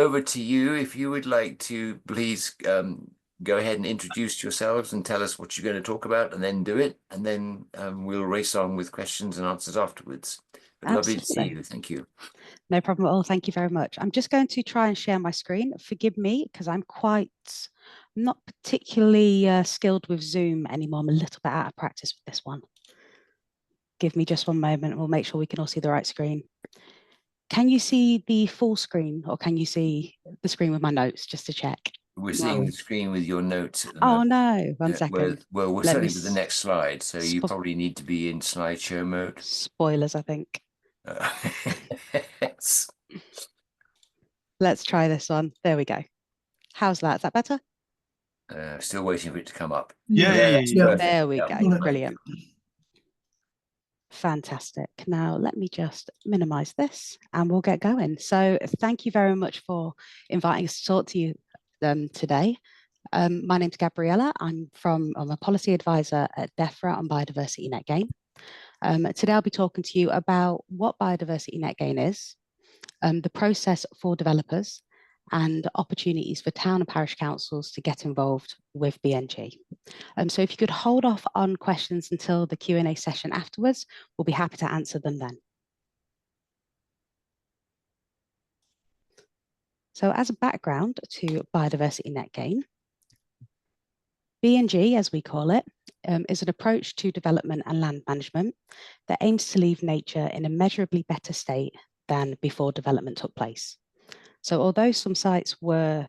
over to you. If you would like to please go ahead and introduce yourselves and tell us what you're going to talk about, and then do it, and then we'll race on with questions and answers afterwards. But lovely to see you. Thank you. No problem at all. Thank you very much. I'm just going to try and share my screen. Forgive me, because I'm not particularly skilled with Zoom anymore. I'm a little bit out of practice with this one. Give me just one moment. We'll make sure we can all see the right screen. Can you see the full screen, or can you see the screen with my notes, just to check? We're seeing the screen with your notes at the moment. No, one second. Well, we're starting with the next slide, so you probably need to be in slideshow mode. Spoilers, I think. Let's try this one. There we go. How's that? Is that better? Still waiting for it to come up. Yeah. There we go. Brilliant. Fantastic. Now let me just minimize this and we'll get going. So thank you very much for inviting us to talk to you today. My name's Gabriella. I'm a policy advisor at Defra on Biodiversity Net Gain. Today I'll be talking to you about what Biodiversity Net Gain is, the process for developers, and opportunities for town and parish councils to get involved with BNG. So if you could hold off on questions until the Q&A session afterwards, we'll be happy to answer them then. So as a background to Biodiversity Net Gain, BNG, as we call it, is an approach to development and land management that aims to leave nature in a measurably better state than before development took place. So although some sites were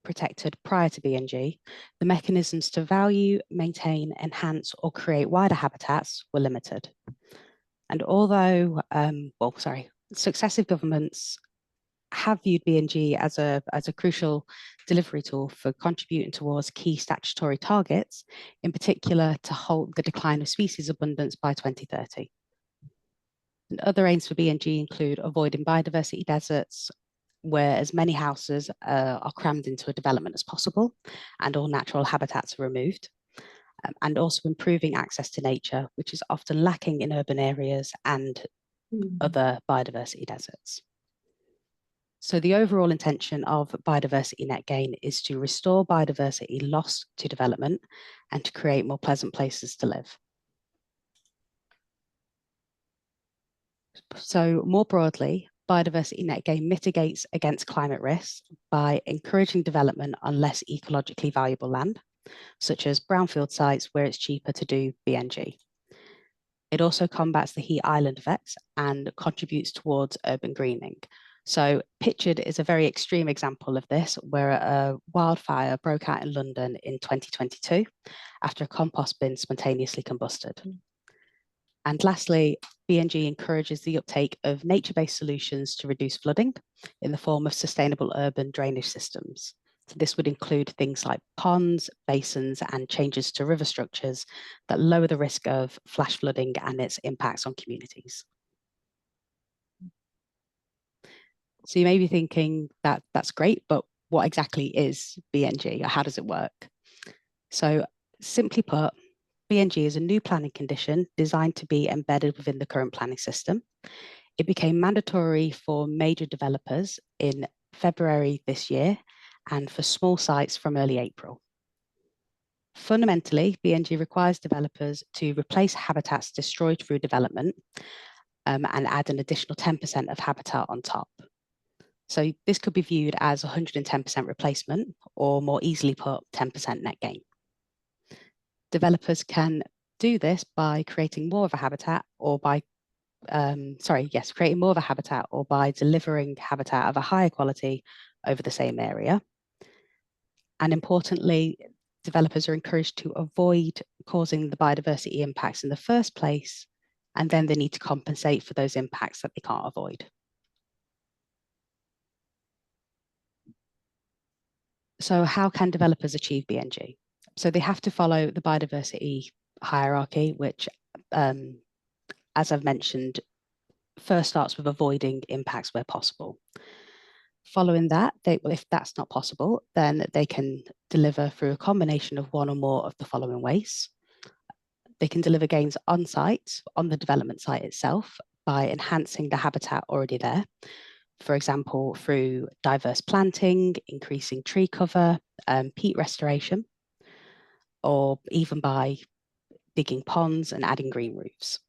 protected prior to BNG, the mechanisms to value, maintain, enhance, or create wider habitats were limited. And although, successive governments have viewed BNG as a crucial delivery tool for contributing towards key statutory targets, in particular to halt the decline of species abundance by 2030. And other aims for BNG include avoiding biodiversity deserts, where as many houses are crammed into a development as possible and all natural habitats are removed, and also improving access to nature, which is often lacking in urban areas and other biodiversity deserts. So the overall intention of Biodiversity Net Gain is to restore biodiversity lost to development and to create more pleasant places to live. So more broadly, Biodiversity Net Gain mitigates against climate risks by encouraging development on less ecologically valuable land, such as brownfield sites where it's cheaper to do BNG. It also combats the heat island effects and contributes towards urban greening. So pictured is a very extreme example of this, where a wildfire broke out in London in 2022 after a compost bin spontaneously combusted. And lastly, BNG encourages the uptake of nature-based solutions to reduce flooding in the form of sustainable urban drainage systems. So this would include things like ponds, basins, and changes to river structures that lower the risk of flash flooding and its impacts on communities. So you may be thinking that that's great, but what exactly is BNG, or how does it work? So simply put, BNG is a new planning condition designed to be embedded within the current planning system. It became mandatory for major developers in February this year and for small sites from early April. Fundamentally, BNG requires developers to replace habitats destroyed through development and add an additional 10% of habitat on top. So this could be viewed as 110% replacement, or more easily put, 10% net gain. Developers can do this by creating more of a habitat or by, creating more of a habitat or by delivering habitat of a higher quality over the same area. And importantly, developers are encouraged to avoid causing the biodiversity impacts in the first place, and then they need to compensate for those impacts that they can't avoid. So how can developers achieve BNG? So they have to follow the biodiversity hierarchy, which, as I've mentioned, first starts with avoiding impacts where possible. Following that, if that's not possible, then they can deliver through a combination of one or more of the following ways. They can deliver gains on site, on the development site itself, by enhancing the habitat already there. for example, through diverse planting, increasing tree cover, peat restoration, or even by digging ponds and adding green roofs.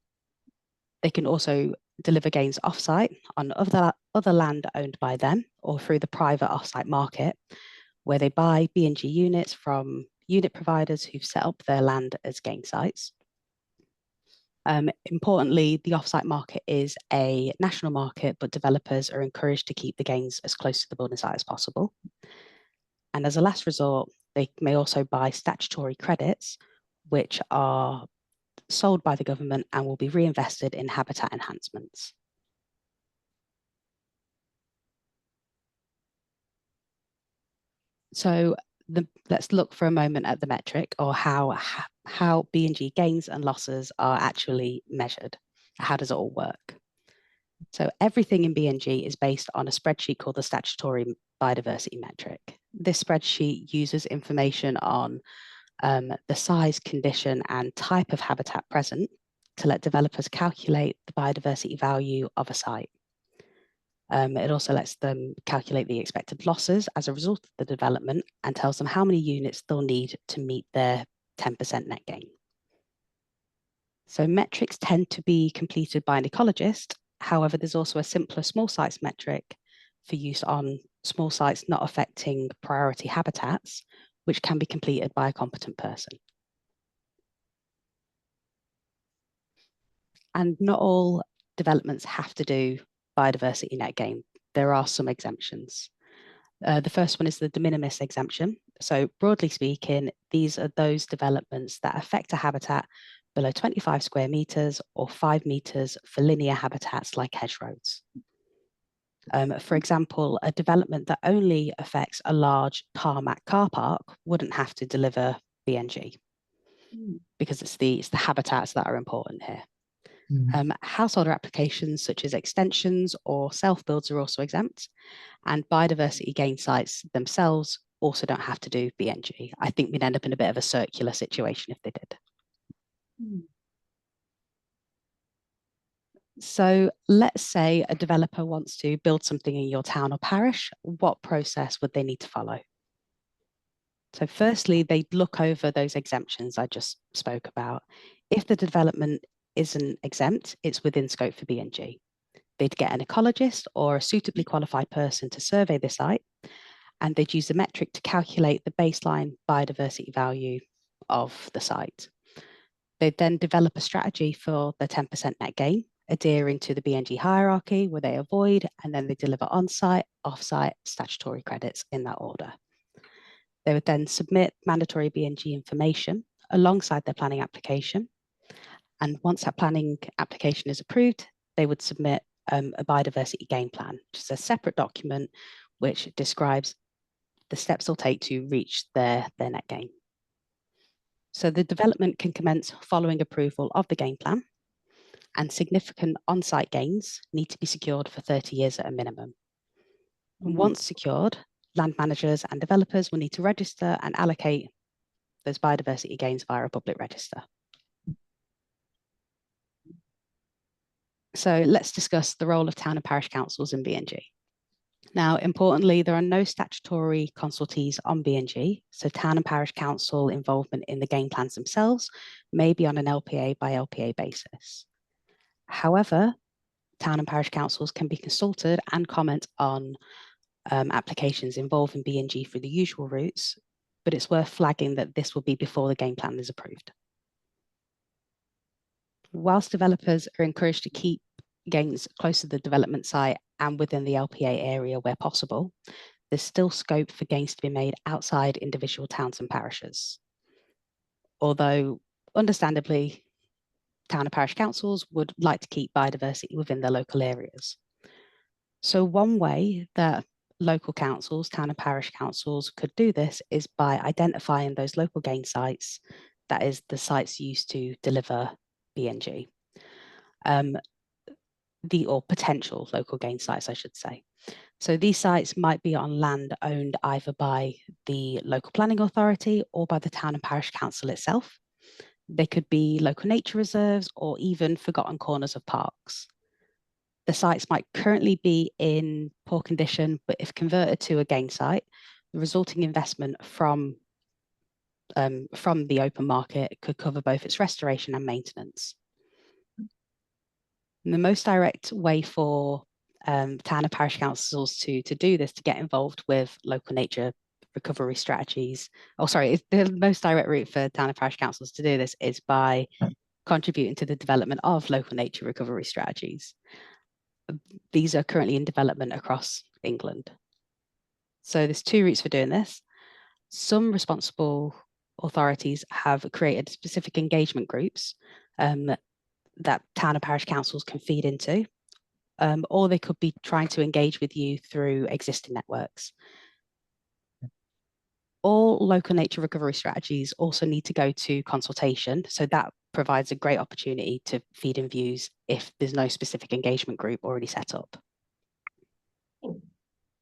They can also deliver gains offsite on other land owned by them or through the private offsite market, where they buy B&G units from unit providers who've set up their land as gain sites. Importantly, the offsite market is a national market, but developers are encouraged to keep the gains as close to the building site as possible. And as a last resort, they may also buy statutory credits, which are sold by the government and will be reinvested in habitat enhancements. So let's look for a moment at the metric, or how B&G gains and losses are actually measured. How does it all work? So everything in B&G is based on a spreadsheet called the statutory biodiversity metric. This spreadsheet uses information on the size, condition, and type of habitat present to let developers calculate the biodiversity value of a site. It also lets them calculate the expected losses as a result of the development and tells them how many units they'll need to meet their 10% net gain. So metrics tend to be completed by an ecologist. However, there's also a simpler small sites metric for use on small sites not affecting priority habitats, which can be completed by a competent person. And not all developments have to do biodiversity net gain. There are some exemptions. The first one is the de minimis exemption. So broadly speaking, these are those developments that affect a habitat below 25 square meters or 5 meters for linear habitats like hedgerows. For example, a development that only affects a large tarmac car park wouldn't have to deliver B&G because it's the habitats that are important here. Householder applications such as extensions or self-builds are also exempt, and biodiversity gain sites themselves also don't have to do B&G. I think we'd end up in a bit of a circular situation if they did. So let's say a developer wants to build something in your town or parish. What process would they need to follow? So firstly, they'd look over those exemptions I just spoke about. If the development isn't exempt, it's within scope for B&G. They'd get an ecologist or a suitably qualified person to survey the site, and they'd use the metric to calculate the baseline biodiversity value of the site. They'd then develop a strategy for the 10% net gain, adhering to the B&G hierarchy where they avoid, and then they deliver on-site, off-site statutory credits in that order. They would then submit mandatory B&G information alongside their planning application. And once that planning application is approved, they would submit a biodiversity gain plan, which is a separate document which describes the steps they'll take to reach their net gain. So the development can commence following approval of the gain plan, and significant on-site gains need to be secured for 30 years at a minimum. Once secured, land managers and developers will need to register and allocate those biodiversity gains via a public register. So let's discuss the role of town and parish councils in B&G. Now, importantly, there are no statutory consultees on B&G, so town and parish council involvement in the gain plans themselves may be on an LPA by LPA basis. However, town and parish councils can be consulted and comment on applications involving B&G through the usual routes, but it's worth flagging that this will be before the game plan is approved. Whilst developers are encouraged to keep gains close to the development site and within the LPA area where possible, there's still scope for gains to be made outside individual towns and parishes. Although, understandably, town and parish councils would like to keep biodiversity within their local areas. So one way that local councils, town and parish councils could do this is by identifying those local gain sites, that is the sites used to deliver B&G, or potential local gain sites, I should say. So these sites might be on land owned either by the local planning authority or by the town and parish council itself. They could be local nature reserves or even forgotten corners of parks. The sites might currently be in poor condition, but if converted to a gain site, the resulting investment from the open market could cover both its restoration and maintenance. And the most direct way for town and parish councils to do this, to get involved with local nature recovery strategies, the most direct route for town and parish councils to do this is by contributing to the development of local nature recovery strategies. These are currently in development across England. So there's two routes for doing this. Some responsible authorities have created specific engagement groups that town and parish councils can feed into, or they could be trying to engage with you through existing networks. All local nature recovery strategies also need to go to consultation, so that provides a great opportunity to feed in views if there's no specific engagement group already set up.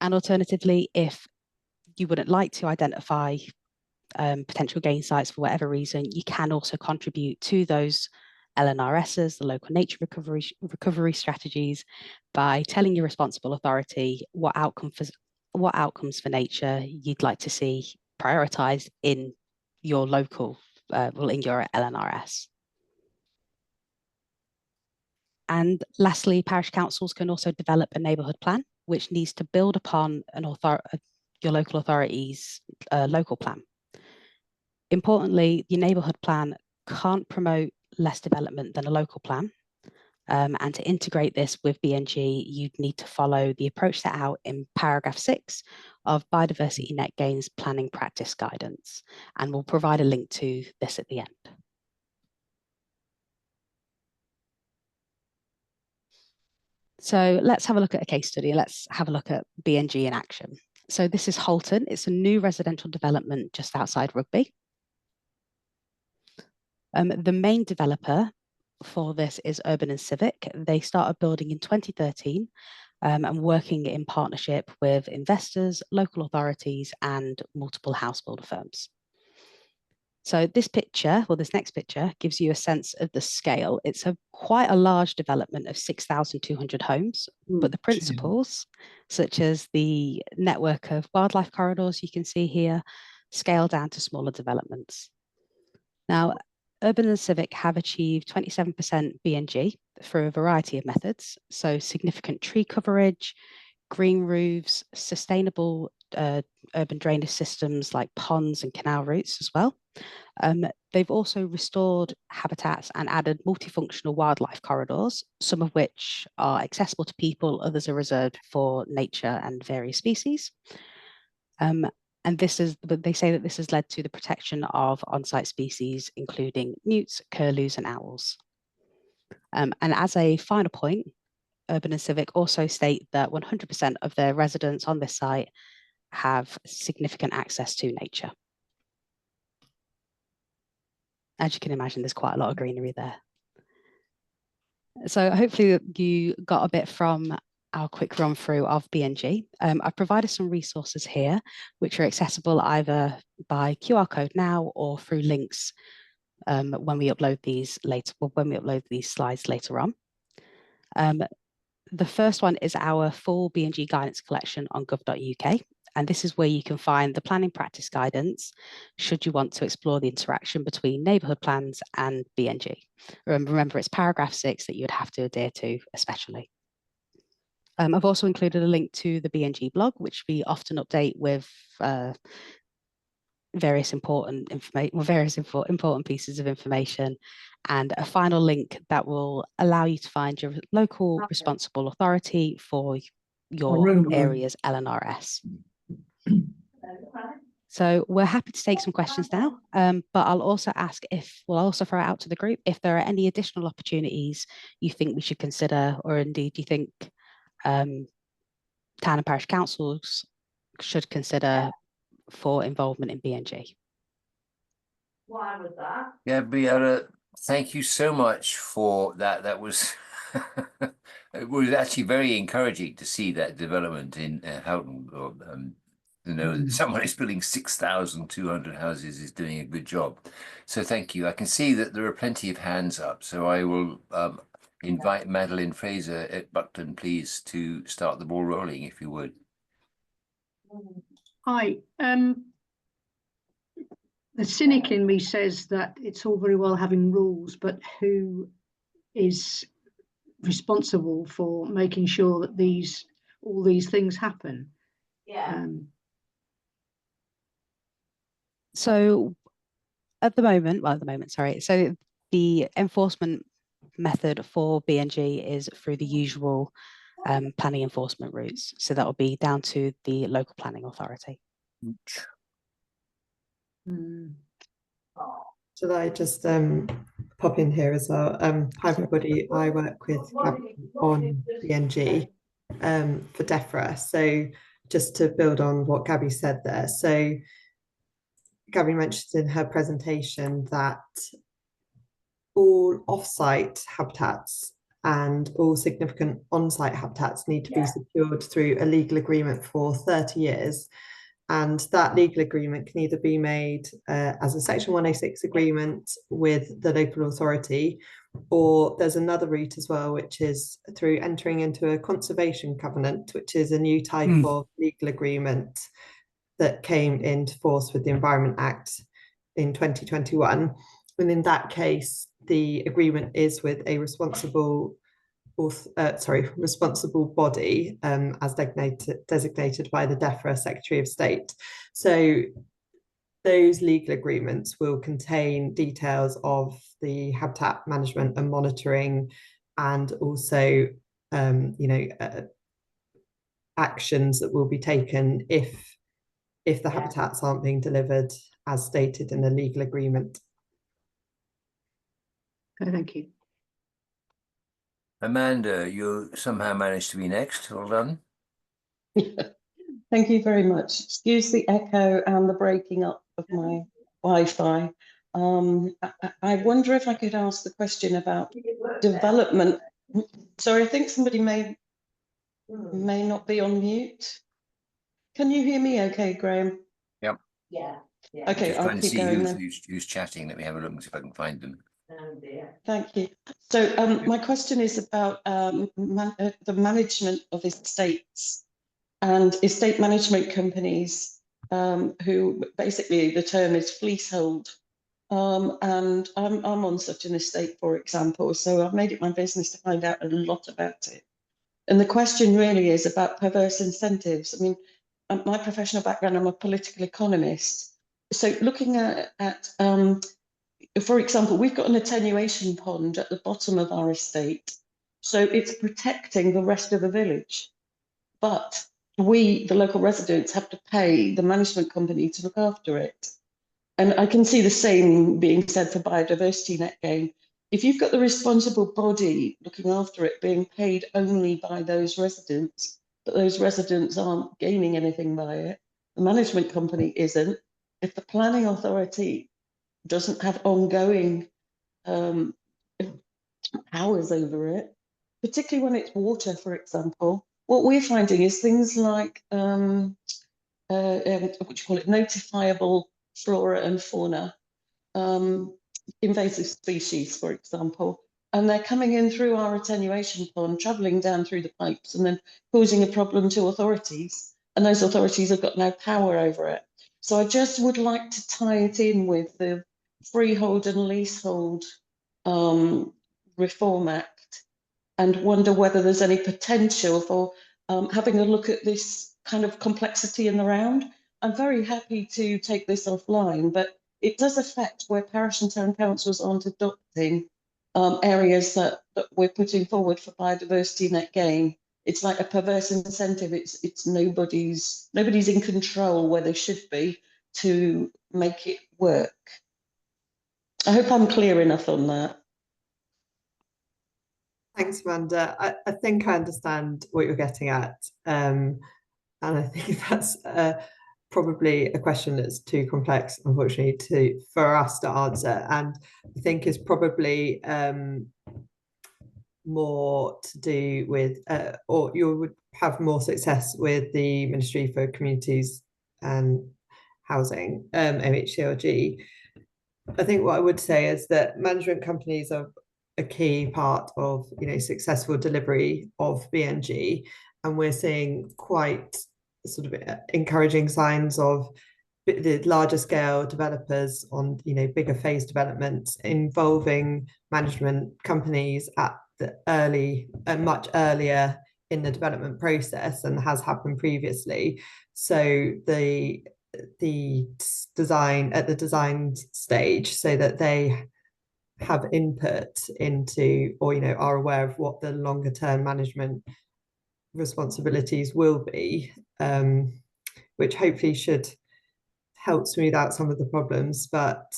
And alternatively, if you wouldn't like to identify potential gain sites for whatever reason, you can also contribute to those LNRSs, the local nature recovery strategies, by telling your responsible authority what outcomes for nature you'd like to see prioritised in your local, in your LNRS. And lastly, parish councils can also develop a neighbourhood plan, which needs to build upon your local authority's local plan. Importantly, your neighbourhood plan can't promote less development than a local plan. And to integrate this with BNG, you'd need to follow the approach set out in paragraph 6 of Biodiversity Net Gain's planning practice guidance. And we'll provide a link to this at the end. So let's have a look at a case study. Let's have a look at BNG in action. So this is Holton. It's a new residential development just outside Rugby. The main developer for this is Urban and Civic. They started building in 2013 and working in partnership with investors, local authorities, and multiple house builder firms. So this picture, or this next picture, gives you a sense of the scale. It's quite a large development of 6,200 homes, but the principles, such as the network of wildlife corridors you can see here, scale down to smaller developments. Now, Urban and Civic have achieved 27% BNG through a variety of methods, so significant tree coverage, green roofs, sustainable urban drainage systems like ponds and canal routes as well. They've also restored habitats and added multifunctional wildlife corridors, some of which are accessible to people, others are reserved for nature and various species. And they say that this has led to the protection of on-site species, including newts, curlews, and owls. And as a final point, Urban and Civic also state that 100% of their residents on this site have significant access to nature. As you can imagine, there's quite a lot of greenery there. So hopefully you got a bit from our quick run through of BNG. I've provided some resources here, which are accessible either by QR code now or through links when we upload these later, or when we upload these slides later on. The first one is our full BNG guidance collection on gov.uk. And this is where you can find the planning practice guidance should you want to explore the interaction between neighbourhood plans and BNG. Remember, it's paragraph 6 that you would have to adhere to especially. I've also included a link to the BNG blog, which we often update with various important pieces of information, and a final link that will allow you to find your local responsible authority for your area's LNRS. So we're happy to take some questions now, but I'll also ask we'll also throw it out to the group if there are any additional opportunities you think we should consider, or indeed you think town and parish councils should consider for involvement in BNG. Why was that? Gabriella, thank you so much for that. That was it was actually very encouraging to see that development in Houghton. To know that someone is building 6,200 houses is doing a good job. So thank you. I can see that there are plenty of hands up. So I will invite Madeline Fraser at Buckton, please, to start the ball rolling, if you would. Hi. The cynic in me says that it's all very well having rules, but who is responsible for making sure that all these things happen? Yeah. So at the moment, sorry. So the enforcement method for BNG is through the usual planning enforcement routes. So that will be down to the local planning authority. Should I just pop in here as well? Hi everybody, I work with Gabby on BNG for Defra. So just to build on what Gabby said there. So Gabby mentioned in her presentation that all off-site habitats and all significant on-site habitats need to be secured through a legal agreement for 30 years. And that legal agreement can either be made as a Section 106 agreement with the local authority, or there's another route as well, which is through entering into a conservation covenant, which is a new type of legal agreement that came into force with the Environment Act in 2021. And in that case, the agreement is with a responsible body as designated by the Defra Secretary of State. So those legal agreements will contain details of the habitat management and monitoring, and also actions that will be taken if the habitats aren't being delivered as stated in the legal agreement. Okay, thank you. Amanda, you somehow managed to be next. Well done. Thank you very much. Excuse the echo and the breaking up of my Wi-Fi. I wonder if I could ask the question about development. Sorry, I think somebody may not be on mute. Can you hear me okay, Graham? Yep. Yeah. Okay, Just I'll trying to keep see going who's chatting. Let me have a look and see if I can find them. Oh dear. Thank you. So my question is about the management of estates and estate management companies who basically the term is fleasehold. And I'm on such an estate, for example, so I've made it my business to find out a lot about it. And the question really is about perverse incentives. I mean, my professional background, I'm a political economist. So looking at for example, we've got an attenuation pond at the bottom of our estate. So it's protecting the rest of the village. But we, the local residents, have to pay the management company to look after it. And I can see the same being said for Biodiversity Net Gain. If you've got the responsible body looking after it being paid only by those residents, but those residents aren't gaining anything by it, the management company isn't. If the planning authority doesn't have ongoing powers over it, particularly when it's water, for example. What we're finding is things like what you call it, notifiable flora and fauna, invasive species, for example, and they're coming in through our attenuation pond, travelling down through the pipes and then causing a problem to authorities, and those authorities have got no power over it. So I just would like to tie it in with the Freehold and Leasehold Reform Act and wonder whether there's any potential for having a look at this kind of complexity in the round. I'm very happy to take this offline, but it does affect where parish and town councils aren't adopting areas that we're putting forward for biodiversity net gain. It's like a perverse incentive. It's nobody's in control where they should be to make it work. I hope I'm clear enough on that. Thanks, Amanda. I think I understand what you're getting at. And I think that's probably a question that's too complex, unfortunately, for us to answer. And I think is probably more to do with, or you would have more success with the Ministry for Communities and Housing, MHCLG. I think what I would say is that management companies are a key part of, you know, successful delivery of BNG, and we're seeing quite sort of encouraging signs of the larger scale developers on, you know, bigger phase developments involving management companies at the much earlier in the development process than has happened previously. So the design at the design stage, so that they have input into, or, you know, are aware of what the longer term management responsibilities will be, which hopefully should help smooth out some of the problems. But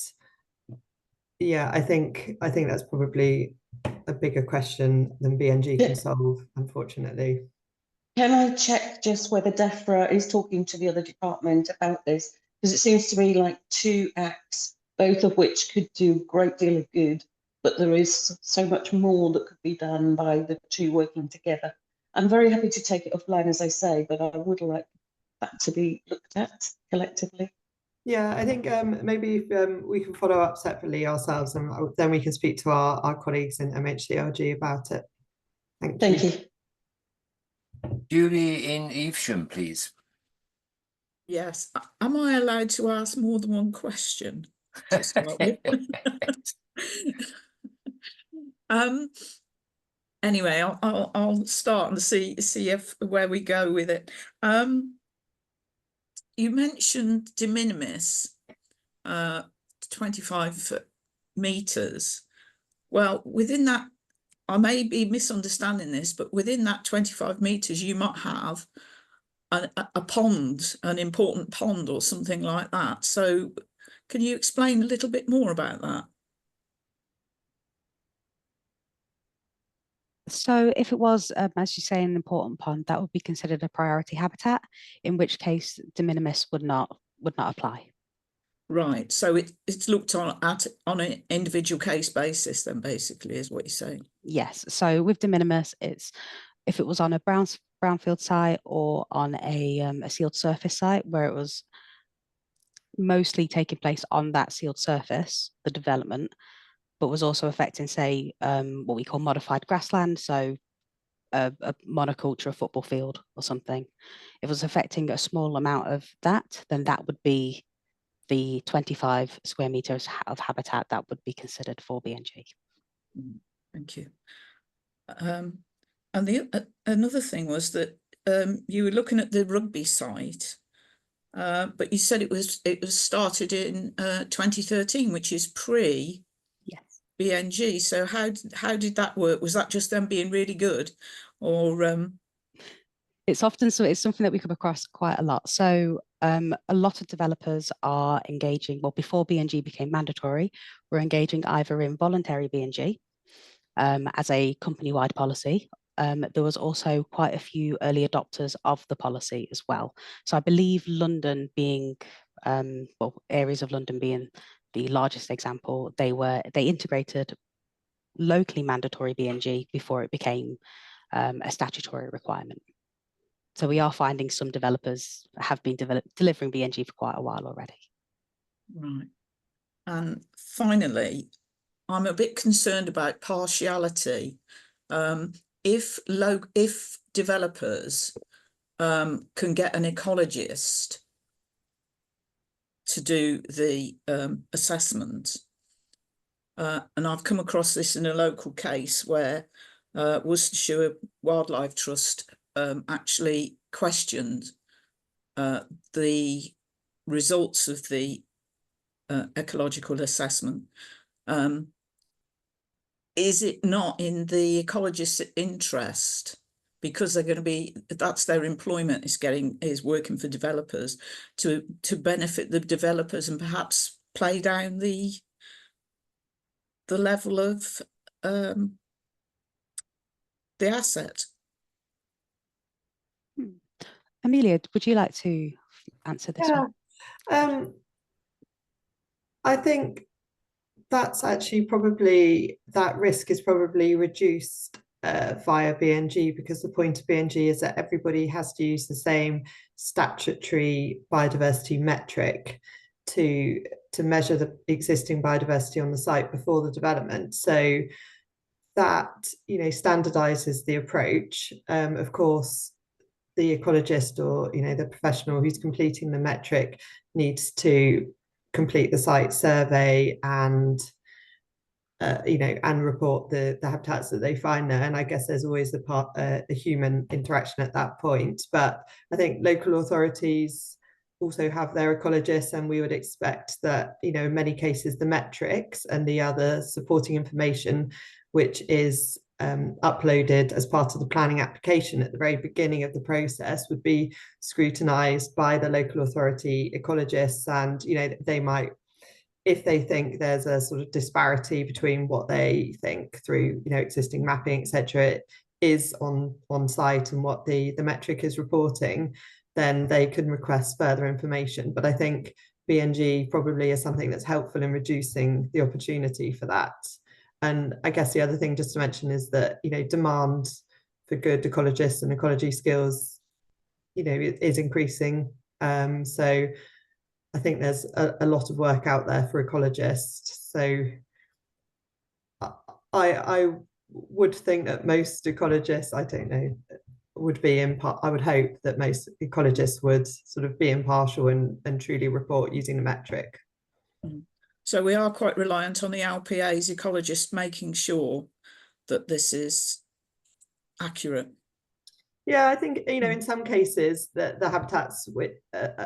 yeah, I think that's probably a bigger question than BNG can solve, unfortunately. Can I check just whether Defra is talking to the other department about this? Because it seems to me like two acts, both of which could do a great deal of good, but there is so much more that could be done by the two working together. I'm very happy to take it offline, as I say, but I would like that to be looked at collectively. Yeah, I think maybe we can follow up separately ourselves, and then we can speak to our colleagues in MHCLG about it. Thank you. Julie in Evesham, please. Yes. Am I allowed to ask more than one question to start with? Anyway, I'll start and see if where we go with it. You mentioned de minimis, 25 meters. Well, within that, I may be misunderstanding this, but within that 25 meters, you might have a pond, an important pond or something like that. So can you explain a little bit more about that? So if it was, as you say, an important pond, that would be considered a priority habitat, in which case de minimis would not apply. Right. So it's looked on an individual case basis then, basically, is what you're saying. Yes. So with de minimis, it's if it was on a brownfield site or on a sealed surface site where it was mostly taking place on that sealed surface, the development, but was also affecting, say, what we call modified grassland, so a monoculture, a football field or something. If it was affecting a small amount of that, then that would be the 25 square meters of habitat that would be considered for BNG. Thank you. And another thing was that you were looking at the rugby site, but you said it was started in 2013, which is pre BNG. So how did that work? Was that just them being really good, or? It's often it's something that we come across quite a lot. So a lot of developers are engaging, well, before BNG became mandatory, we're engaging either in voluntary BNG as a company-wide policy. There was also quite a few early adopters of the policy as well. So I believe London being, well, areas of London being the largest example, they integrated locally mandatory BNG before it became a statutory requirement. So we are finding some developers have been delivering BNG for quite a while already. Right. And finally, I'm a bit concerned about partiality. If developers can get an ecologist to do the assessment, and I've come across this in a local case where Worcestershire Wildlife Trust actually questioned the results of the ecological assessment. Is it not in the ecologist's interest, because they're going to be, that's their employment, is working for developers, to benefit the developers and perhaps play down the level of the asset? Aemelia, would you like to answer this one? I think that's actually probably, that risk is probably reduced via BNG, because the point of BNG is that everybody has to use the same statutory biodiversity metric to measure the existing biodiversity on the site before the development. So that, standardizes the approach. Of course, the ecologist or, the professional who's completing the metric needs to complete the site survey and and report the habitats that they find there. And I guess there's always the human interaction at that point. But I think local authorities also have their ecologists, and we would expect that, in many cases, the metrics and the other supporting information, which is uploaded as part of the planning application at the very beginning of the process, would be scrutinised by the local authority ecologists, and they might, if they think there's a sort of disparity between what they think through existing mapping, etc., is on site and what the metric is reporting, then they can request further information. But I think BNG probably is something that's helpful in reducing the opportunity for that. And I guess the other thing just to mention is that demand for good ecologists and ecology skills is increasing. So I think there's a lot of work out there for ecologists. So I would think that most ecologists, I don't know, would be I would hope that most ecologists would sort of be impartial and truly report using the metric. So we are quite reliant on the LPA's ecologists making sure that this is accurate. Yeah, I think, in some cases that the habitats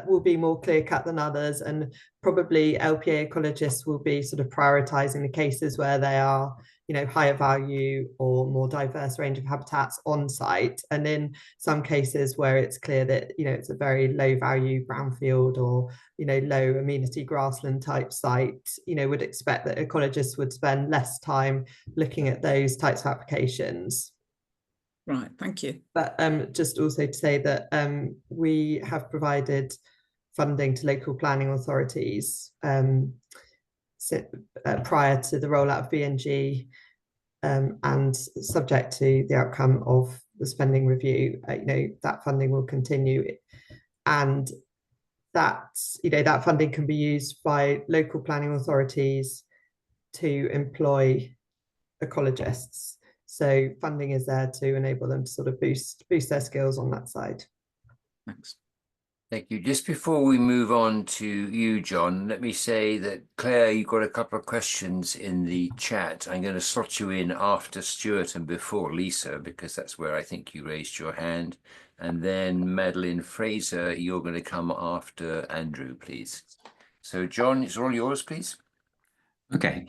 will be more clear-cut than others, and probably LPA ecologists will be sort of prioritising the cases where they are, higher value or more diverse range of habitats on site. And in some cases where it's clear that, it's a very low value brownfield or, low amenity grassland type site, would expect that ecologists would spend less time looking at those types of applications. Right, thank you. But just also to say that we have provided funding to local planning authorities prior to the rollout of BNG, and subject to the outcome of the spending review, that funding will continue, and that that funding can be used by local planning authorities to employ ecologists. So funding is there to enable them to sort of boost their skills on that side. Thanks. Thank you. Just before we move on to you, John, let me say that Claire, you've got a couple of questions in the chat. I'm going to slot you in after Stuart and before Lisa, because that's where I think you raised your hand. And then Madeline Fraser, you're going to come after Andrew, please. So John, it's all yours, please. Okay.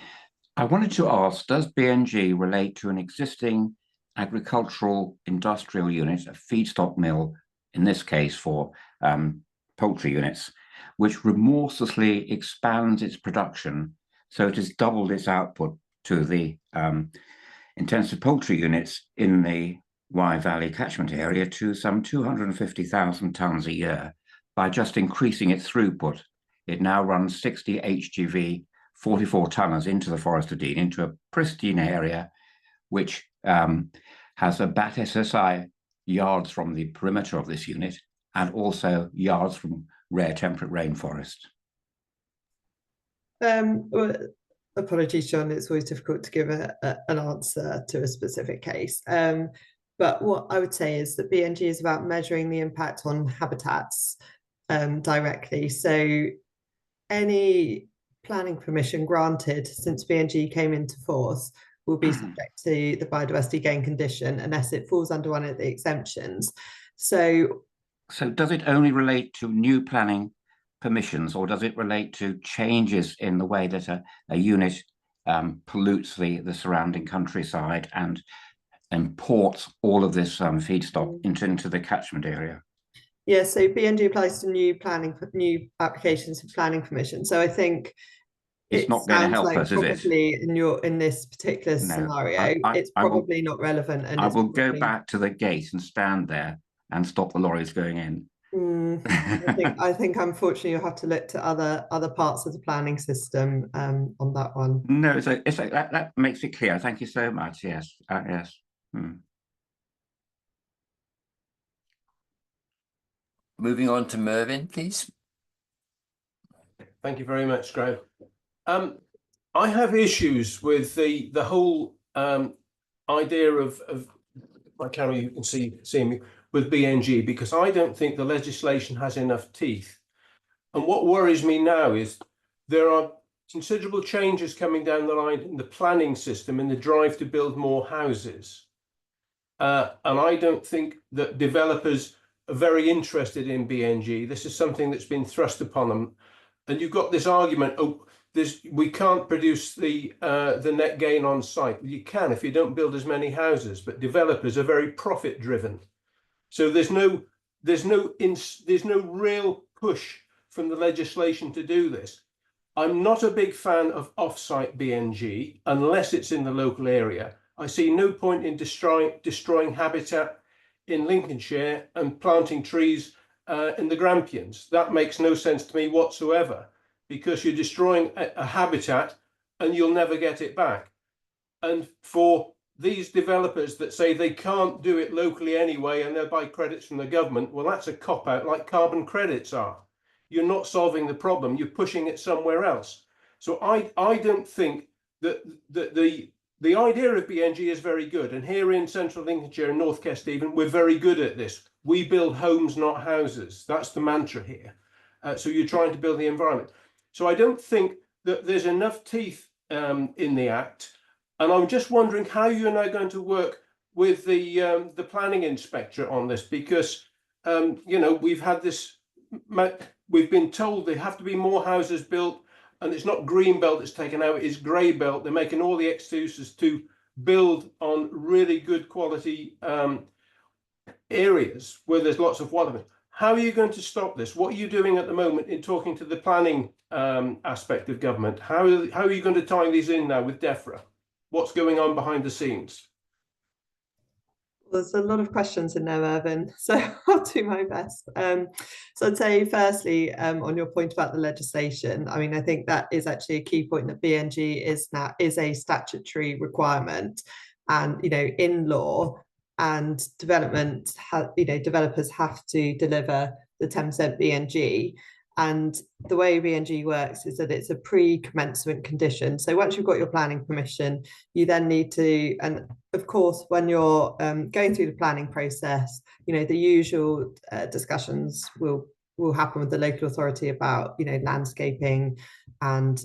I wanted to ask, does BNG relate to an existing agricultural industrial unit, a feedstock mill, in this case for poultry units, which remorselessly expands its production so it has doubled its output to the intensive poultry units in the Wye Valley catchment area to some 250,000 tonnes a year by just increasing its throughput? It now runs 60 HGV 44 tonners into the Forest of Dean, into a pristine area, which has a BAT SSI yards from the perimeter of this unit and also yards from rare temperate rainforest. Well, apologies, John, it's always difficult to give an answer to a specific case. But what I would say is that BNG is about measuring the impact on habitats directly. So any planning permission granted since BNG came into force will be subject to the biodiversity gain condition unless it falls under one of the exemptions. So does it only relate to new planning permissions, or does it relate to changes in the way that a unit pollutes the surrounding countryside and imports all of this feedstock into the catchment area? Yeah, so BNG applies to new applications for planning permission. So I think it's not going to help us, is it? Probably in this particular scenario, it's probably not relevant. And I will go back to the gate and stand there and stop the lorries going in. I think unfortunately you'll have to look to other parts of the planning system on that one. No, that makes it clear. Thank you so much. Yes, yes. Moving on to Mervyn, please. Thank you very much, Graham. I have issues with the whole idea of my camera, you can see me with BNG, because I don't think the legislation has enough teeth. And what worries me now is there are considerable changes coming down the line in the planning system and the drive to build more houses. And I don't think that developers are very interested in BNG. This is something that's been thrust upon them. And you've got this argument, oh, we can't produce the net gain on site. You can if you don't build as many houses, but developers are very profit driven. So there's no real push from the legislation to do this. I'm not a big fan of off-site BNG unless it's in the local area. I see no point in destroying habitat in Lincolnshire and planting trees in the Grampians. That makes no sense to me whatsoever, because you're destroying a habitat and you'll never get it back. And for these developers that say they can't do it locally anyway and they'll buy credits from the government, well, that's a cop-out like carbon credits are. You're not solving the problem, you're pushing it somewhere else. So I don't think that the idea of BNG is very good. And here in central Lincolnshire and North Kesteven, we're very good at this. We build homes, not houses. That's the mantra here. So you're trying to build the environment. So I don't think that there's enough teeth in the Act. And I'm just wondering how you're now going to work with the planning inspector on this, because you know, we've had this, we've been told there have to be more houses built, and it's not green belt that's taken out, it's grey belt. They're making all the excuses to build on really good quality areas where there's lots of wildlife. How are you going to stop this? What are you doing at the moment in talking to the planning aspect of government? How are you going to tie these in now with Defra? What's going on behind the scenes? There's a lot of questions in there, Irvin, so I'll do my best. So I'd say firstly, on your point about the legislation, I mean, I think that is actually a key point, that BNG is a statutory requirement, and you know, in law, and developers have to deliver the 10% BNG. And the way BNG works is that it's a pre-commencement condition. So once you've got your planning permission, you then need to, and of course, when you're going through the planning process, you know, the usual discussions will happen with the local authority about, you know, landscaping and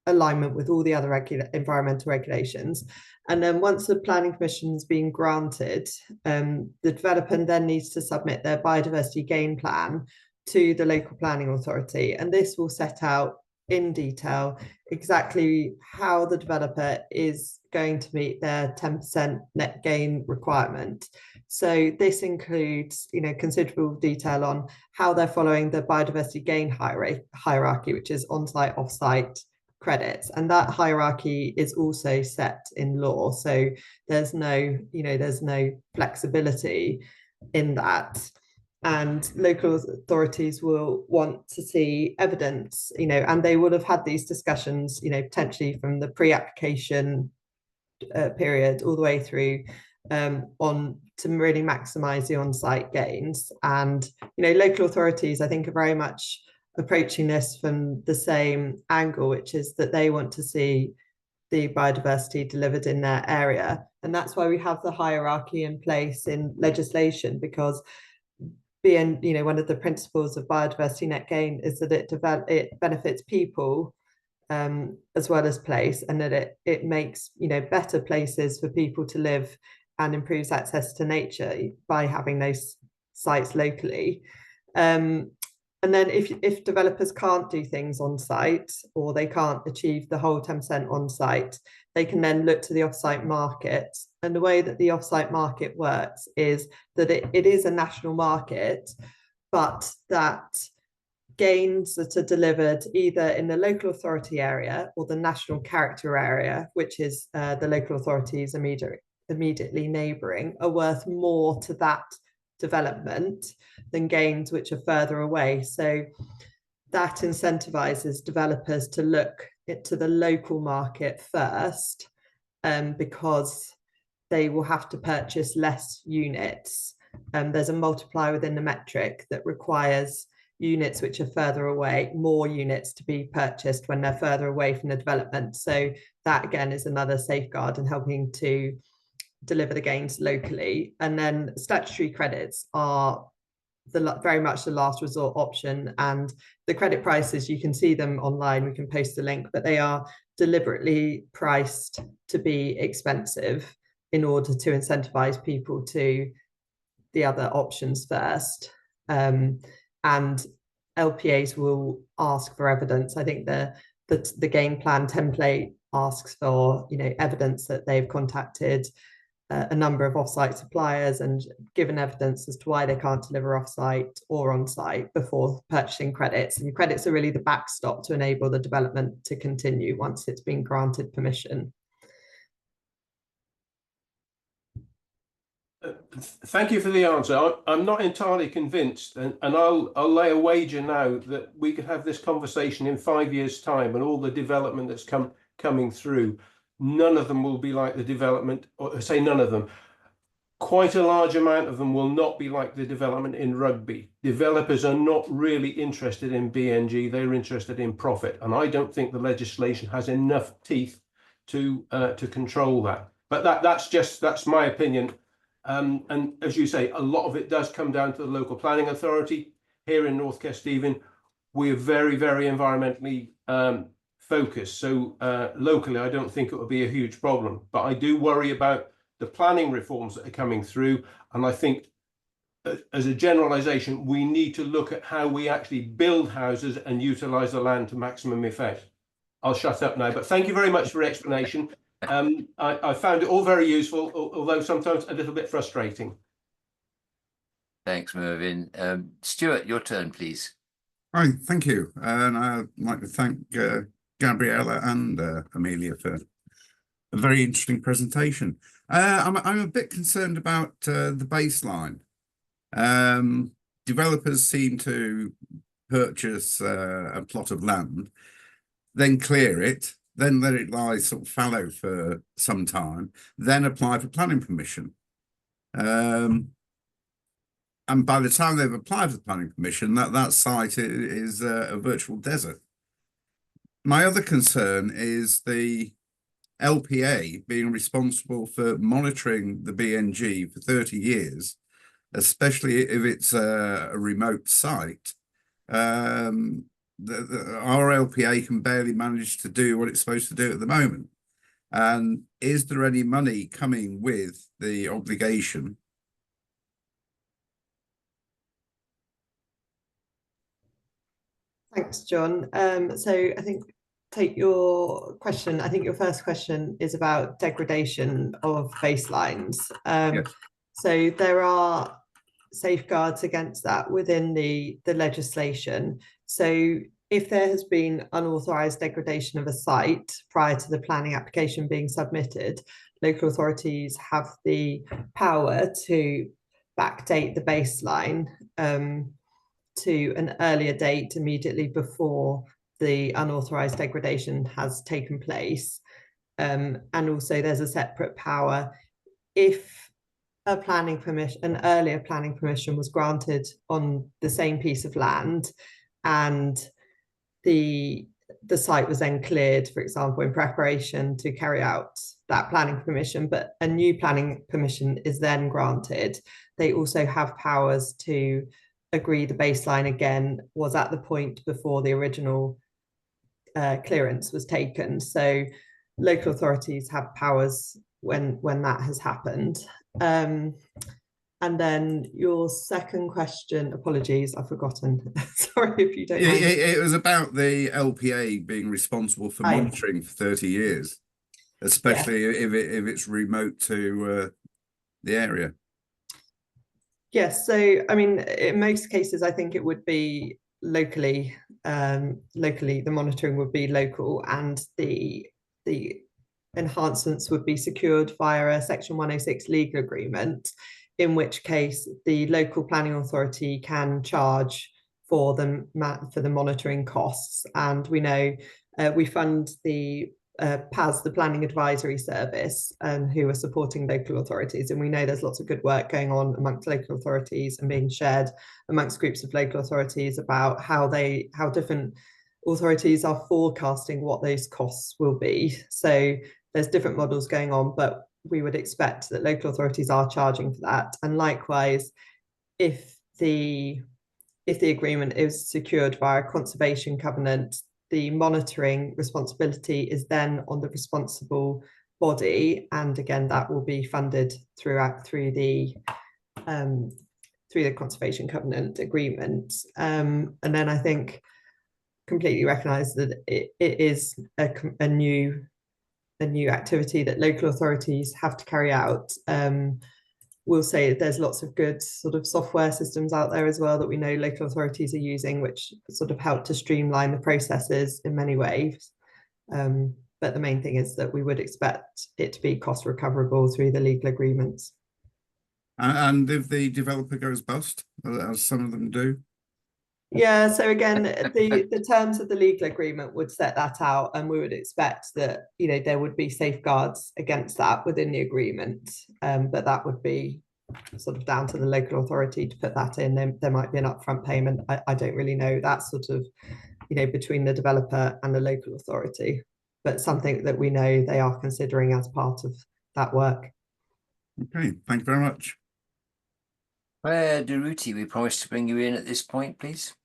alignment with all the other environmental regulations. And then once the planning permission has been granted, the developer then needs to submit their biodiversity gain plan to the local planning authority, and this will set out in detail exactly how the developer is going to meet their 10% net gain requirement. So this includes, you know, considerable detail on how they're following the biodiversity gain hierarchy, which is on-site, off-site credits, and that hierarchy is also set in law. So there's no flexibility in that. And local authorities will want to see evidence, you know, and they would have had these discussions, you know, potentially from the pre-application period all the way through on to really maximize the on-site gains. And, you know, local authorities, I think, are very much approaching this from the same angle, which is that they want to see the biodiversity delivered in their area. And that's why we have the hierarchy in place in legislation, because one of the principles of biodiversity net gain is that it benefits people as well as place, and that it makes, you know, better places for people to live and improves access to nature by having those sites locally. And then if developers can't do things on site, or they can't achieve the whole 10% on site, they can then look to the offsite market. And the way that the offsite market works is that it is a national market, but that gains that are delivered either in the local authority area or the national character area, which is the local authorities immediately neighbouring, are worth more to that development than gains which are further away. So that incentivizes developers to look to the local market first, because they will have to purchase less units. There's a multiplier within the metric that requires units which are further away, more units to be purchased when they're further away from the development. So that again is another safeguard in helping to deliver the gains locally. And then statutory credits are very much the last resort option, and the credit prices, you can see them online, we can post a link, but they are deliberately priced to be expensive in order to incentivize people to the other options first. And LPAs will ask for evidence. I think the gain plan template asks for, you know, evidence that they've contacted a number of offsite suppliers and given evidence as to why they can't deliver offsite or on-site before purchasing credits. And credits are really the backstop to enable the development to continue once it's been granted permission. Thank you for the answer. I'm not entirely convinced, and I'll lay a wager now that we could have this conversation in 5 years' time, and all the development that's coming through, none of them will be like the development, or say none of them, quite a large amount of them will not be like the development in Rugby. Developers are not really interested in BNG, they're interested in profit, and I don't think the legislation has enough teeth to control that. But that's my opinion. And as you say, a lot of it does come down to the local planning authority. Here in North Kesteven, we're very, very environmentally focused. So locally, I don't think it will be a huge problem. But I do worry about the planning reforms that are coming through. And I think as a generalization, we need to look at how we actually build houses and utilize the land to maximum effect. I'll shut up now, but thank you very much for your explanation. I found it all very useful, although sometimes a little bit frustrating. Thanks, Mervyn. Stuart, your turn, please. Hi, thank you. And I'd like to thank Gabriella and Aemelia for a very interesting presentation. I'm a bit concerned about the baseline. Developers seem to purchase a plot of land, then clear it, then let it lie sort of fallow for some time, then apply for planning permission. And by the time they've applied for the planning permission, that site is a virtual desert. My other concern is the LPA being responsible for monitoring the BNG for 30 years, especially if it's a remote site. Our LPA can barely manage to do what it's supposed to do at the moment. And is there any money coming with the obligation? Thanks, John. So I think take your question. I think your first question is about degradation of baselines. Yes. So there are safeguards against that within the legislation. So if there has been unauthorized degradation of a site prior to the planning application being submitted, local authorities have the power to backdate the baseline to an earlier date immediately before the unauthorized degradation has taken place. And also there's a separate power if an earlier planning permission was granted on the same piece of land and the site was then cleared, for example, in preparation to carry out that planning permission, but a new planning permission is then granted. They also have powers to agree the baseline again was at the point before the original clearance was taken. So local authorities have powers when that has happened. And then your second question, apologies, I've forgotten. Sorry if you don't mind. It was about the LPA being responsible for monitoring for 30 years, especially if it's remote to the area. Yes, so I mean, in most cases, I think it would be locally. Locally, the monitoring would be local, and the enhancements would be secured via a Section 106 legal agreement, in which case the local planning authority can charge for the monitoring costs. And we know we fund the PAS, the Planning Advisory Service, who are supporting local authorities. And we know there's lots of good work going on amongst local authorities and being shared amongst groups of local authorities about how different authorities are forecasting what those costs will be. So there's different models going on, but we would expect that local authorities are charging for that. And likewise, if the agreement is secured via a conservation covenant, the monitoring responsibility is then on the responsible body, and again that will be funded through the conservation covenant agreement. And then I think completely recognise that it is a new activity that local authorities have to carry out. We'll say that there's lots of good sort of software systems out there as well that we know local authorities are using, which sort of help to streamline the processes in many ways. But the main thing is that we would expect it to be cost recoverable through the legal agreements. And if the developer goes bust, as some of them do? Yeah, so again, the terms of the legal agreement would set that out, and we would expect that, you know, there would be safeguards against that within the agreement, but that would be sort of down to the local authority to put that in. There might be an upfront payment. I don't really know. That's sort of, you know, between the developer and the local authority, but something that we know they are considering as part of that work. Okay, thank you very much. Claire Duruti, we promised to bring you in at this point, please.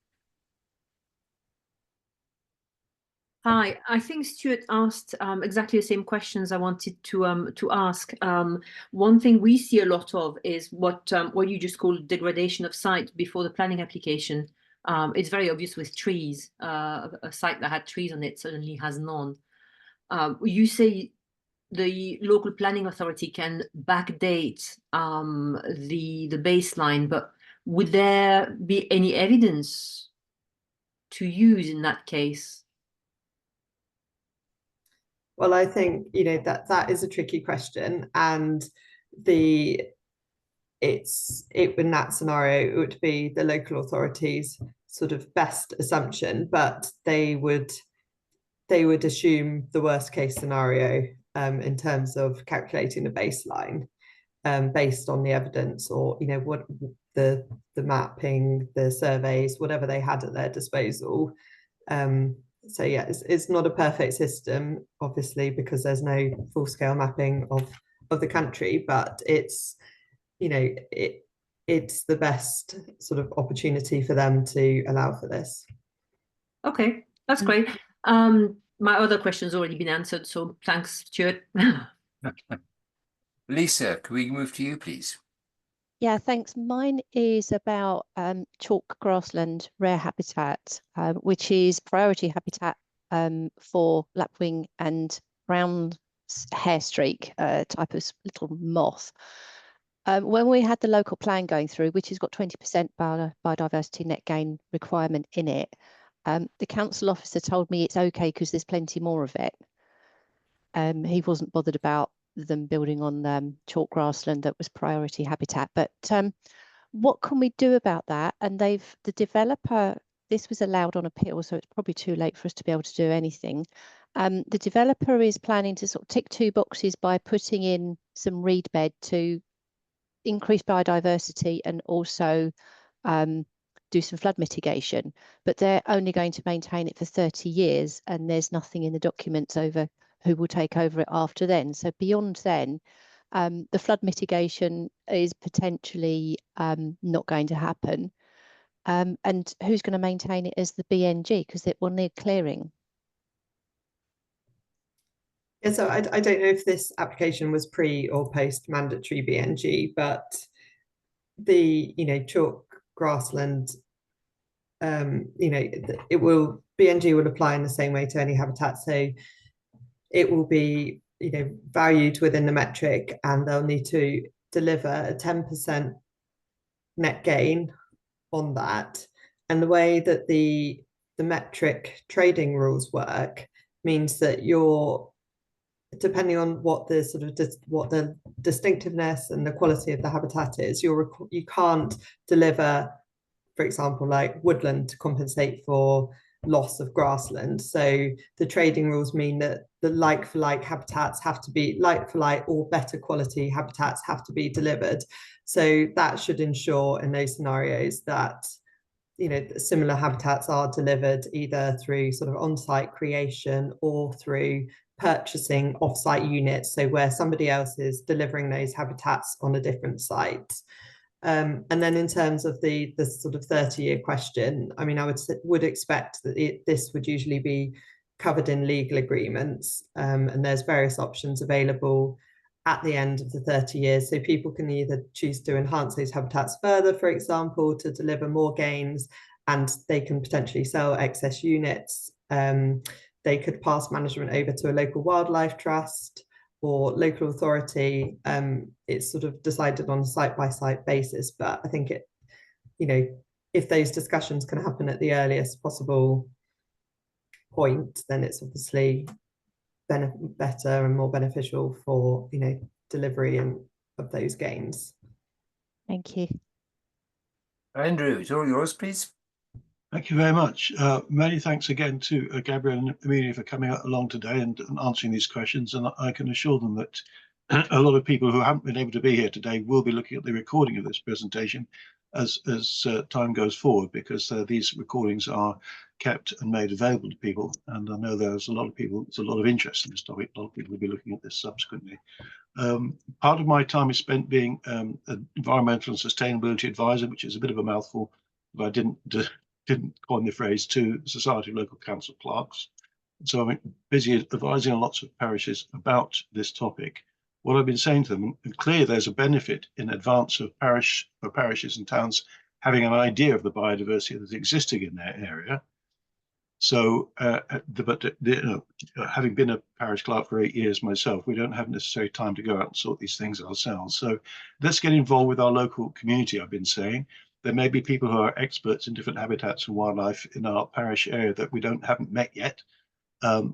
Hi, I think Stuart asked exactly the same questions I wanted to ask. One thing we see a lot of is what you just call degradation of site before the planning application. It's very obvious with trees. A site that had trees on it suddenly has none. You say the local planning authority can backdate the baseline, but would there be any evidence to use in that case? Well, I think, you know, that is a tricky question, and in that scenario, it would be the local authorities' sort of best assumption, but they would assume the worst case scenario in terms of calculating the baseline based on the evidence, or, you know, what the mapping, the surveys, whatever they had at their disposal. So yeah, it's not a perfect system, obviously, because there's no full-scale mapping of the country, but it's, you know, it's the best sort of opportunity for them to allow for this. Okay, that's great. My other question's already been answered, so thanks, Stuart. Lisa, can we move to you, please? Yeah, thanks. Mine is about chalk grassland rare habitat, which is priority habitat for lapwing and brown hairstreak, type of little moth. When we had the local plan going through, which has got 20% biodiversity net gain requirement in it, the council officer told me it's okay because there's plenty more of it. He wasn't bothered about them building on chalk grassland that was priority habitat, but what can we do about that? And the developer, this was allowed on appeal, so it's probably too late for us to be able to do anything. The developer is planning to sort of tick 2 boxes by putting in some reed bed to increase biodiversity and also do some flood mitigation, but they're only going to maintain it for 30 years, and there's nothing in the documents over who will take over it after then. So beyond then, the flood mitigation is potentially not going to happen. And who's going to maintain it as the BNG, because it will need clearing. Yeah, so I don't know if this application was pre or post mandatory BNG, but the, you know, chalk grassland, you know, BNG will apply in the same way to any habitat. So it will be, you know, valued within the metric, and they'll need to deliver a 10% net gain on that. And the way that the metric trading rules work means that you're, depending on what the sort of what the distinctiveness and the quality of the habitat is, you can't deliver, for example, like woodland to compensate for loss of grassland. So the trading rules mean that the like-for-like habitats have to be like-for-like or better quality habitats have to be delivered. So that should ensure in those scenarios that, you know, similar habitats are delivered either through sort of on-site creation or through purchasing off-site units, so where somebody else is delivering those habitats on a different site. And then in terms of the sort of 30-year question, I mean, I would expect that this would usually be covered in legal agreements, and there's various options available at the end of the 30 years. So people can either choose to enhance those habitats further, for example, to deliver more gains, and they can potentially sell excess units. They could pass management over to a local wildlife trust or local authority. It's sort of decided on a site-by-site basis, but I think it, you know, if those discussions can happen at the earliest possible point, then it's obviously better and more beneficial for, you know, delivery and of those gains. Thank you. Andrew, it's all yours, please. Thank you very much. Many thanks again to Gabriella and Aemelia for coming along today and answering these questions. And I can assure them that a lot of people who haven't been able to be here today will be looking at the recording of this presentation as time goes forward, because these recordings are kept and made available to people. And I know there's a lot of people, there's a lot of interest in this topic. A lot of people will be looking at this subsequently. Part of my time is spent being an environmental and sustainability advisor, which is a bit of a mouthful, but I didn't coin the phrase, to Society of Local Council Clerks. So I'm busy advising on lots of parishes about this topic. What I've been saying to them, and clearly there's a benefit in advance of parishes and towns having an idea of the biodiversity that's existing in their area. So, having been a parish clerk for 8 years myself, we don't have necessary time to go out and sort these things ourselves. So let's get involved with our local community, I've been saying. There may be people who are experts in different habitats and wildlife in our parish area that we haven't met yet.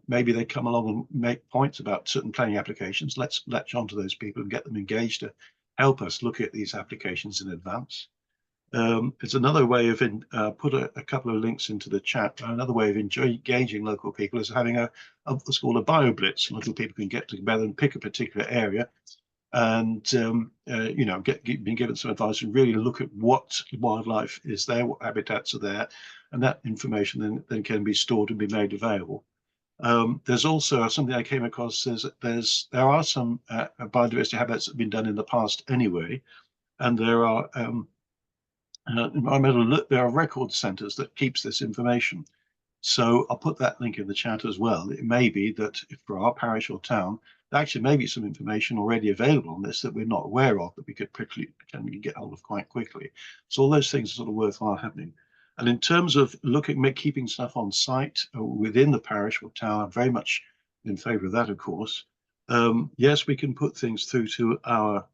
Maybe they come along and make points about certain planning applications. Let's latch onto those people and get them engaged to help us look at these applications in advance. It's another way of put a couple of links into the chat. Another way of engaging local people is having what's called a bio blitz. Local people can get together and pick a particular area, and you know, being given some advice and really look at what wildlife is there, what habitats are there, and that information then can be stored and be made available. There's also something I came across. There are some biodiversity habitats that have been done in the past anyway, and there are there are record centres that keeps this information. So I'll put that link in the chat as well. It may be that if for our parish or town, there actually may be some information already available on this that we're not aware of, that we could potentially get hold of quite quickly. So all those things are sort of worthwhile happening. And in terms of keeping stuff on site within the parish or town, I'm very much in favour of that, of course. Yes, we can put things through to our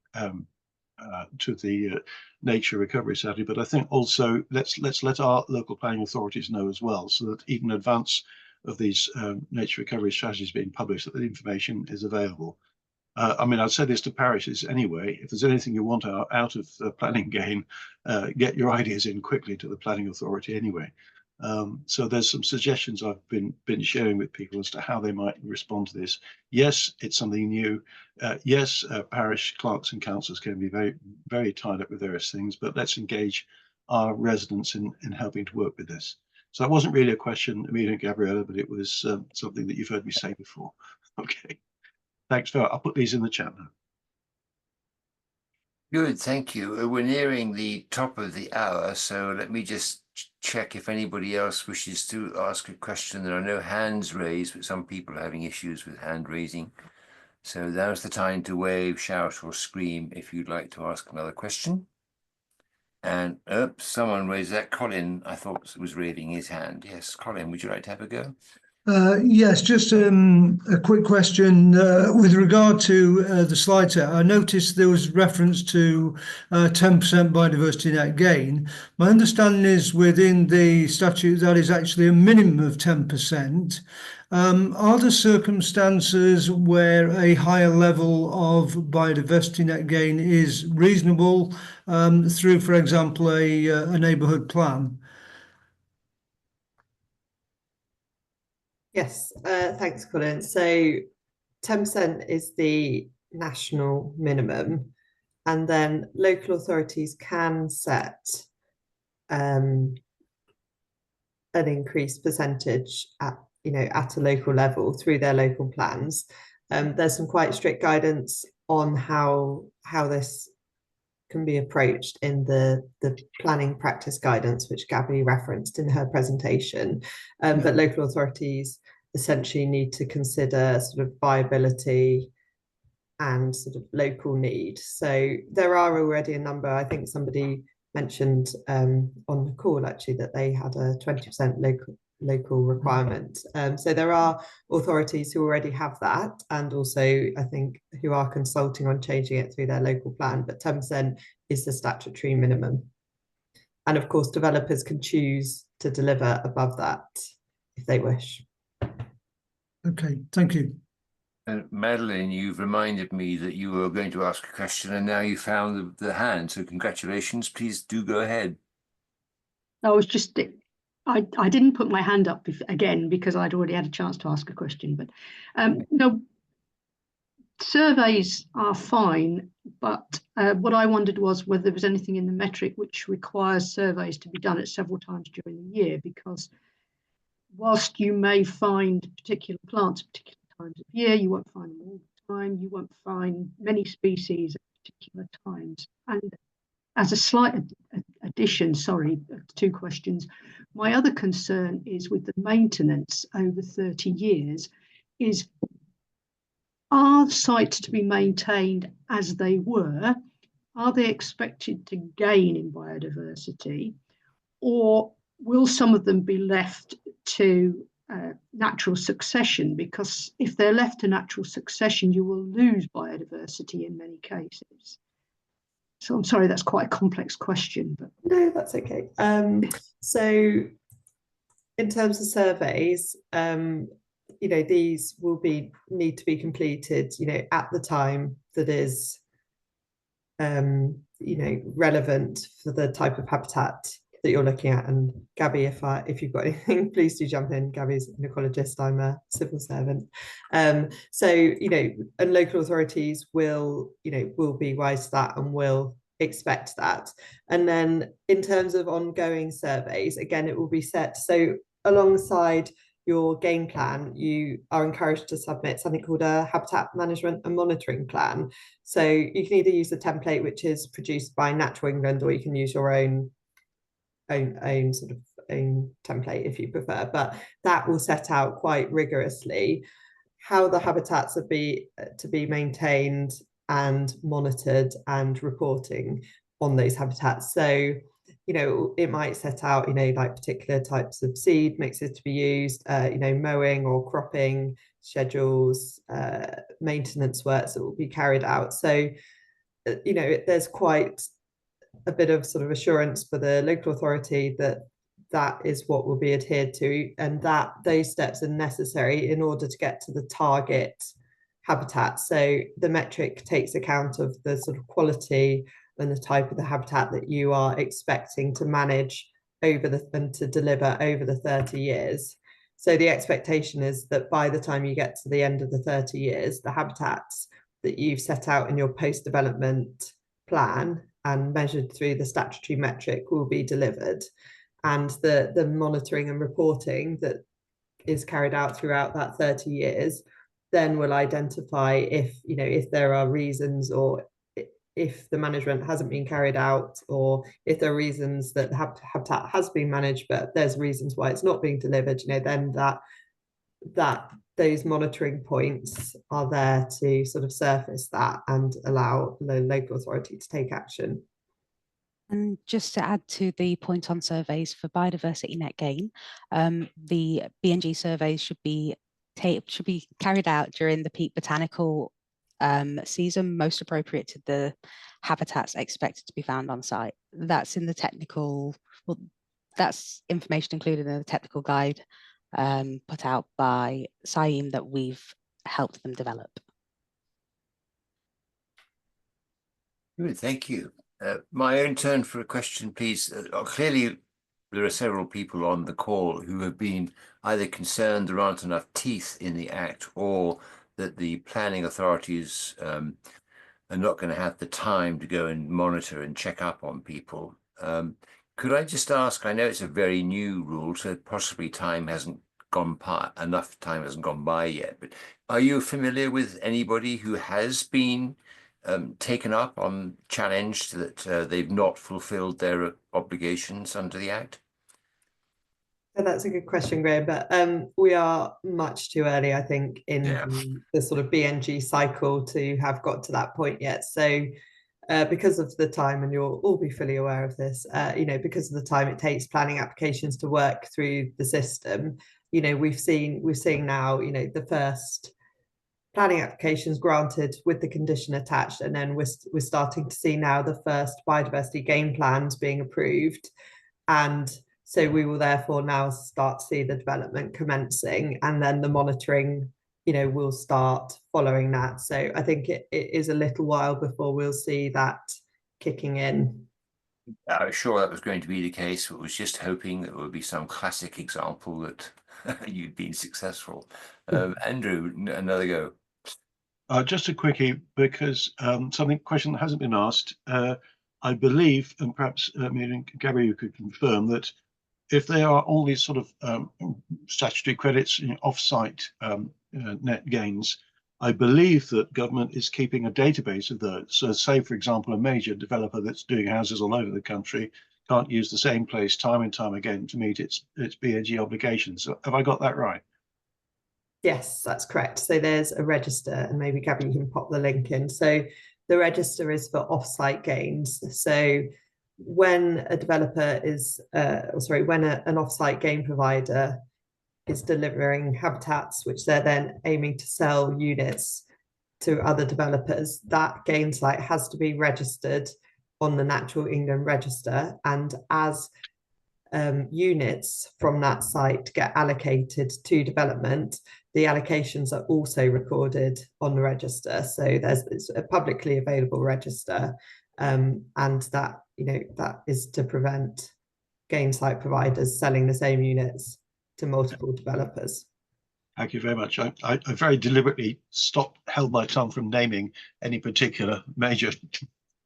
to the nature recovery strategy, but I think also let's let our local planning authorities know as well, so that even in advance of these nature recovery strategies being published, that the information is available. I mean, I'd say this to parishes anyway: if there's anything you want out of the planning gain, get your ideas in quickly to the planning authority anyway. So there's some suggestions I've been sharing with people as to how they might respond to this. Yes, it's something new. Yes, parish clerks and councillors can be very, very tied up with various things, but let's engage our residents in helping to work with this. So that wasn't really a question, Aemelia and Gabriella, but it was something that you've heard me say before. Okay, thanks. I'll put these in the chat now. Good, thank you. We're nearing the top of the hour, so let me just check if anybody else wishes to ask a question. There are no hands raised, but some people are having issues with hand raising. So now's the time to wave, shout, or scream if you'd like to ask another question. And someone raised that. Colin, I thought, was raising his hand. Yes, Colin, would you like to have a go? Yes, just a quick question with regard to the slide set. I noticed there was reference to 10% biodiversity net gain. My understanding is within the statute that is actually a minimum of 10%. Are there circumstances where a higher level of biodiversity net gain is reasonable through, for example, a neighbourhood plan? Yes, thanks, Colin. So 10% is the national minimum, and then local authorities can set an increased percentage at at a local level through their local plans. There's some quite strict guidance on how this can be approached in the planning practice guidance, which Gabby referenced in her presentation. But local authorities essentially need to consider sort of viability and sort of local need. So there are already a number, I think somebody mentioned on the call actually that they had a 20% local requirement. So there are authorities who already have that, and also I think who are consulting on changing it through their local plan, but 10% is the statutory minimum. And of course, developers can choose to deliver above that if they wish. Okay, thank you. And Madeline, you've reminded me that you were going to ask a question, and now you found the hand. So congratulations. Please do go ahead. I was just, I didn't put my hand up again because I'd already had a chance to ask a question. But no, surveys are fine. But what I wondered was whether there was anything in the metric which requires surveys to be done at several times during the year, because whilst you may find particular plants at particular times of year, you won't find them all the time. You won't find many species at particular times. And as a slight addition, sorry, 2 questions. My other concern is with the maintenance over 30 years is, are sites to be maintained as they were? Are they expected to gain in biodiversity? Or will some of them be left to natural succession? Because if they're left to natural succession, you will lose biodiversity in many cases. So I'm sorry, that's quite a complex question. But no, that's okay. So in terms of surveys, these will need to be completed, at the time that is, relevant for the type of habitat that you're looking at. And Gabby, if you've got anything, please do jump in. Gabby's an ecologist, I'm a civil servant. So, and local authorities will be wise to that and will expect that. And then in terms of ongoing surveys, again, it will be set. So alongside your game plan, you are encouraged to submit something called a habitat management and monitoring plan. So you can either use the template which is produced by Natural England, or you can use your own template if you prefer, but that will set out quite rigorously how the habitats are to be maintained and monitored and reporting on those habitats. So it might set out like particular types of seed mixes to be used, mowing or cropping schedules, maintenance works that will be carried out. So there's quite a bit of sort of assurance for the local authority that is what will be adhered to, and that those steps are necessary in order to get to the target habitat. So the metric takes account of the sort of quality and the type of the habitat that you are expecting to manage and to deliver over the 30 years. So the expectation is that by the time you get to the end of the 30 years, the habitats that you've set out in your post-development plan and measured through the statutory metric will be delivered, and the monitoring and reporting that is carried out throughout that 30 years then will identify if there are reasons, or if the management hasn't been carried out, or if there are reasons that the habitat has been managed but there's reasons why it's not being delivered, then that those monitoring points are there to sort of surface that and allow the local authority to take action. And just to add to the point on surveys for Biodiversity Net Gain, the BNG surveys should be carried out during the peak botanical season, most appropriate to the habitats expected to be found on site. That's in the technical, that's information included in the technical guide put out by SIEM that we've helped them develop. Good, thank you. My own turn for a question, please. Clearly, there are several people on the call who have been either concerned there aren't enough teeth in the Act, or that the planning authorities are not going to have the time to go and monitor and check up on people. Could I just ask, I know it's a very new rule, so possibly time hasn't gone by, enough time hasn't gone by yet, but are you familiar with anybody who has been taken up on challenged that they've not fulfilled their obligations under the Act? So that's a good question, Graham, but we are much too early, I think, in the sort of BNG cycle to have got to that point yet. So because of the time, and you'll all be fully aware of this, you know, because of the time it takes planning applications to work through the system, you know, we're seeing now, you know, the first planning applications granted with the condition attached, and then we're starting to see now the first biodiversity gain plans being approved. And so we will therefore now start to see the development commencing, and then the monitoring, you know, will start following that. So I think it is a little while before we'll see that kicking in. I was sure that was going to be the case, but was just hoping that there would be some classic example that you'd been successful. Andrew, another go. Just a quickie, because question that hasn't been asked. I believe, and perhaps Gabby, you could confirm that if there are all these sort of statutory credits, you know, off-site net gains, I believe that government is keeping a database of those. So say, for example, a major developer that's doing houses all over the country can't use the same place time and time again to meet its BNG obligations. Have I got that right? Yes, that's correct. So there's a register, and maybe Gabby, you can pop the link in. So the register is for off-site gains. So when a developer is, when an off-site gain provider is delivering habitats, which they're then aiming to sell units to other developers, that gain site has to be registered on the Natural England Register. And as units from that site get allocated to development, the allocations are also recorded on the register. So it's a publicly available register, and that, you know, that is to prevent gain site providers selling the same units to multiple developers. Thank you very much. I very deliberately held my tongue from naming any particular major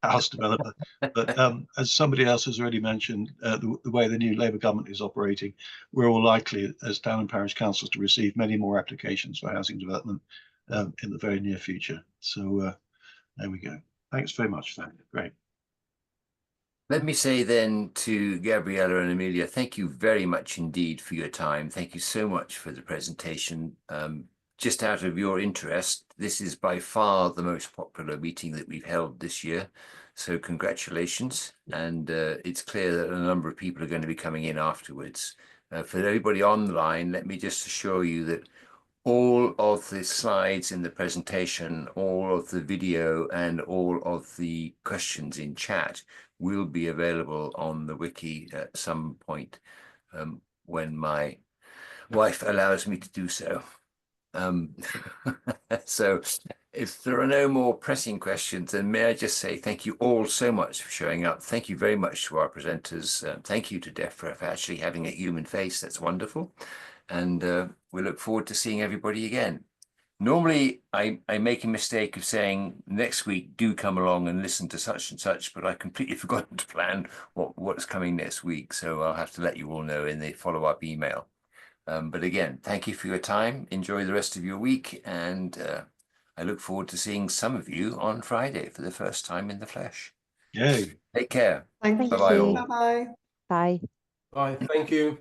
house developer, but as somebody else has already mentioned, the way the new Labour government is operating, we're all likely as town and parish councils to receive many more applications for housing development in the very near future. So there we go. Thanks very much for that. Great. Let me say then to Gabriella and Aemelia, thank you very much indeed for your time. Thank you so much for the presentation. Just out of your interest, this is by far the most popular meeting that we've held this year. So congratulations. And it's clear that a number of people are going to be coming in afterwards. For everybody on the line, let me just assure you that all of the slides in the presentation, all of the video, and all of the questions in chat will be available on the wiki at some point when my wife allows me to do so. So if there are no more pressing questions, then may I just say thank you all so much for showing up. Thank you very much to our presenters. Thank you to Defra for actually having a human face. That's wonderful. And we look forward to seeing everybody again. Normally, I make a mistake of saying next week, do come along and listen to such and such, but I completely forgotten to plan what's coming next week. So I'll have to let you all know in the follow-up email. But again, thank you for your time. Enjoy the rest of your week. And I look forward to seeing some of you on Friday for the first time in the flesh. Yay. Take care. Thank you. Bye-bye all. Bye-bye. Bye. Bye. Thank you.